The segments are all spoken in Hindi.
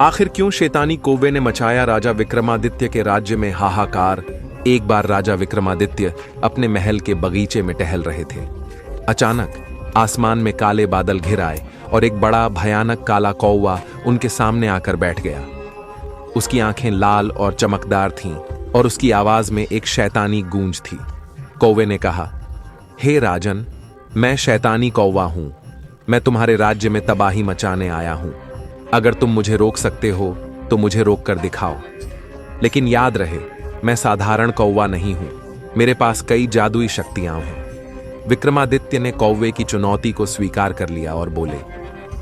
आखिर क्यों शैतानी कौवे ने मचाया राजा विक्रमादित्य के राज्य में हाहाकार। एक बार राजा विक्रमादित्य अपने महल के बगीचे में टहल रहे थे। अचानक आसमान में काले बादल घिर आए और एक बड़ा भयानक काला कौवा उनके सामने आकर बैठ गया। उसकी आंखें लाल और चमकदार थीं और उसकी आवाज में एक शैतानी गूंज थी। कौवे ने कहा, हे राजन, मैं शैतानी कौवा हूं। मैं तुम्हारे राज्य में तबाही मचाने आया हूं। अगर तुम मुझे रोक सकते हो तो मुझे रोक कर दिखाओ। लेकिन याद रहे, मैं साधारण कौवा नहीं हूं। मेरे पास कई जादुई शक्तियां हैं। विक्रमादित्य ने कौवे की चुनौती को स्वीकार कर लिया और बोले,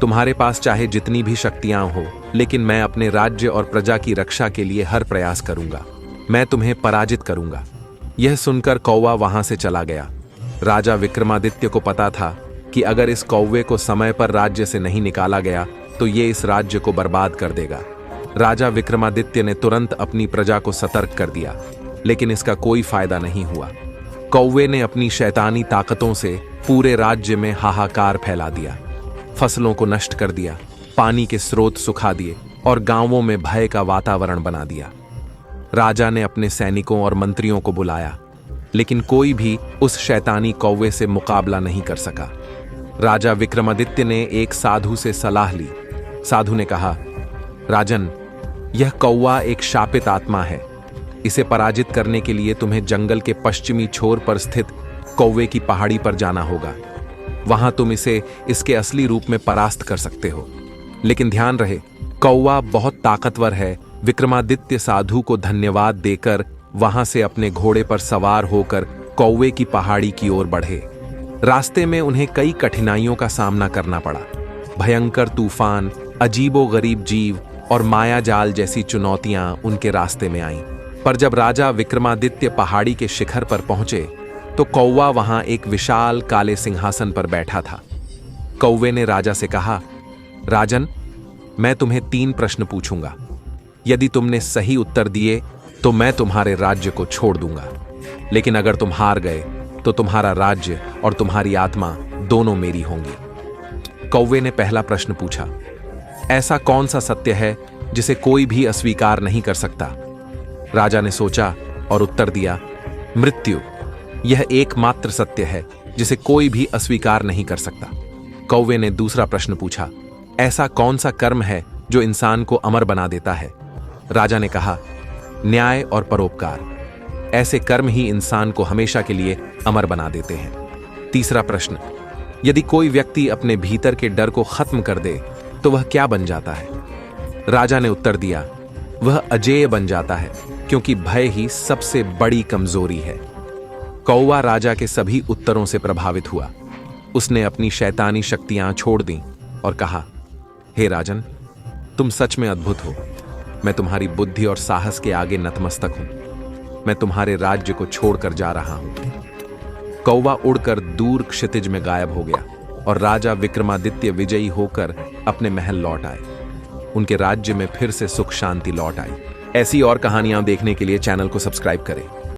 तुम्हारे पास चाहे जितनी भी शक्तियां हो, लेकिन मैं अपने राज्य और प्रजा की रक्षा के लिए हर प्रयास करूंगा। मैं तुम्हें पराजित करूंगा। यह सुनकर कौवा वहां से चला गया। राजा विक्रमादित्य को पता था कि अगर इस कौवे को समय पर राज्य से नहीं निकाला गया तो ये इस राज्य को बर्बाद कर देगा। राजा विक्रमादित्य ने तुरंत अपनी प्रजा को सतर्क कर दिया, लेकिन इसका कोई फायदा नहीं हुआ। कौवे ने अपनी शैतानी ताकतों से पूरे राज्य में हाहाकार फैला दिया। फसलों को नष्ट कर दिया, पानी के स्रोत सुखा दिए और गांवों में भय का वातावरण बना दिया। राजा ने अपने सैनिकों और मंत्रियों को बुलाया, लेकिन कोई भी उस शैतानी कौवे से मुकाबला नहीं कर सका। राजा विक्रमादित्य ने एक साधु से सलाह ली। साधु ने कहा, राजन, यह कौवा एक शापित आत्मा है। इसे पराजित करने के लिए तुम्हें जंगल के पश्चिमी छोर पर स्थित कौवे की पहाड़ी पर जाना होगा। वहां तुम इसे इसके असली रूप में परास्त कर सकते हो। लेकिन ध्यान रहे, कौवा बहुत ताकतवर है। विक्रमादित्य साधु को धन्यवाद देकर वहां से अपने घोड़े पर सवार होकर कौवे की पहाड़ी की ओर बढ़े। रास्ते में उन्हें कई कठिनाइयों का सामना करना पड़ा। भयंकर तूफान, अजीबोगरीब जीव और मायाजाल जैसी चुनौतियां उनके रास्ते में आईं। पर जब राजा विक्रमादित्य पहाड़ी के शिखर पर पहुंचे तो कौवा वहां एक विशाल काले सिंहासन पर बैठा था। कौवे ने राजा से कहा, राजन, मैं तुम्हें 3 प्रश्न पूछूंगा। यदि तुमने सही उत्तर दिए तो मैं तुम्हारे राज्य को छोड़ दूंगा। लेकिन अगर तुम हार गए तो तुम्हारा राज्य और तुम्हारी आत्मा दोनों मेरी होंगी। कौवे ने पहला प्रश्न पूछा, ऐसा कौन सा सत्य है जिसे कोई भी अस्वीकार नहीं कर सकता? राजा ने सोचा और उत्तर दिया, मृत्यु। यह एकमात्र सत्य है जिसे कोई भी अस्वीकार नहीं कर सकता। कौवे ने दूसरा प्रश्न पूछा, ऐसा कौन सा कर्म है जो इंसान को अमर बना देता है? राजा ने कहा, न्याय और परोपकार। ऐसे कर्म ही इंसान को हमेशा के लिए अमर बना देते हैं। तीसरा प्रश्न, यदि कोई व्यक्ति अपने भीतर के डर को खत्म कर दे तो वह क्या बन जाता है? राजा ने उत्तर दिया, वह अजेय बन जाता है, क्योंकि भय ही सबसे बड़ी कमजोरी है। कौवा राजा के सभी उत्तरों से प्रभावित हुआ। उसने अपनी शैतानी शक्तियां छोड़ दी और कहा, हे राजन, तुम सच में अद्भुत हो। मैं तुम्हारी बुद्धि और साहस के आगे नतमस्तक हूं। मैं तुम्हारे राज्य को छोड़कर जा रहा हूं। कौवा उड़कर दूर क्षितिज में गायब हो गया और राजा विक्रमादित्य विजयी होकर अपने महल लौट आए। उनके राज्य में फिर से सुख शांति लौट आई। ऐसी और कहानियां देखने के लिए चैनल को सब्सक्राइब करें।